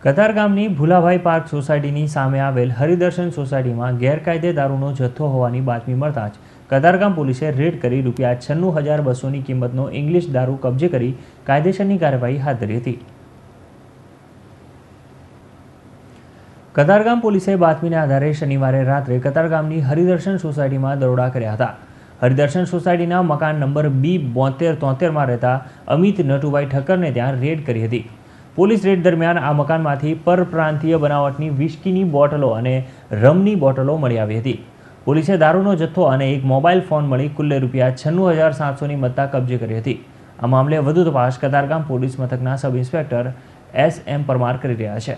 કતારગામની Bhulabhai park સોસાયટીની સામે આવેલ હરિદર્શન સોસાયટીમાં ગેરકાયદે દારૂનો જથ્થો હોવાની બાતમી મળતા જ કતારગામ પોલીસે રેડ કરી ₹96,200ની કિંમતનો ઇંગ્લિશ દારૂ કબજે કરી કાયદેસરની કાર્યવાહી હાથ ધરી હતી। કતારગામ પોલીસે બાતમીના આધારે શનિવારે રાત્રે કતારગામની હરિદર્શન સોસાયટીમાં દરોડા કર્યા હતા। હરિદર્શન સોસાયટીના મકાન નંબર B7273માં રહેતા અમિત નટુભાઈ ઠક્કરને ત્યાં રેડ કરી હતી। પોલીસ રેડ દરમિયાન આ મકાનમાંથી પરપ્રાંતીય બનાવટની વિસ્કીની બોટલો અને રમની બોટલો મળી આવી હતી। પોલીસે દારૂનો જથ્થો અને એક મોબાઈલ ફોન મળી કુલ્લે ₹96,700ની મત્તા કબજે કરી હતી। આ મામલે વધુ તપાસ કતારગામ પોલીસ મથકના સબ ઇન્સ્પેક્ટર S.M. પરમાર કરી રહ્યા છે।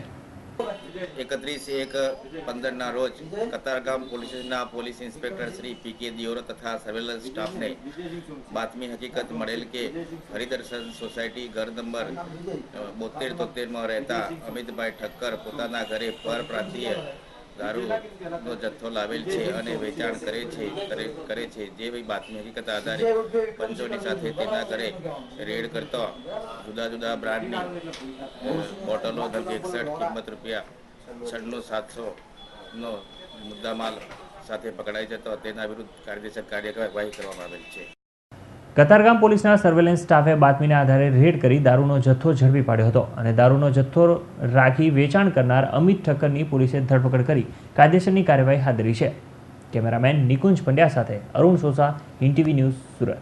31/1/15 રોજ કતારગામ પોલીસના police inspector Shri P.K. Diyora તથા સર્વેલન્સ સ્ટાફને બાતમી હકીકત મળેલ કે હરિદર્શન સોસાયટી ઘર નંબર 7273માં રહેતા અમિતભાઈ ઠક્કર પોતાના ઘરે પરપ્રાંતીય દારૂનો જથ્થો લાવેલ છે અને વેચાણ કરે છે। જે બાતમી હકીકત આધારે પંચોની સાથે તેના ઘરે રેડ કરતા જુદા જુદા બ્રાન્ડની બોટલો 61 કિંમત ₹96,700નો મુદ્દામાલ સાથે પકડાઈ જતો તેના વિરુદ્ધ કાયદેસર કાર્યવાહી કરવામાં આવેલ છે। કતારગામ પોલીસના સર્વેલન્સ સ્ટાફે બાતમીના આધારે રેડ કરી દારૂનો જથ્થો ઝડપી પાડ્યો હતો અને દારૂનો જથ્થો રાખી વેચાણ કરનાર અમિત ઠક્કરની પોલીસે ધરપકડ કરી કાયદેસરની કાર્યવાહી હાથ ધરી છે। કેમેરામેન નિકુંજ પંડ્યા સાથે અરુણ સોસા, હિન્દ ટીવી ન્યૂઝ, સુરત।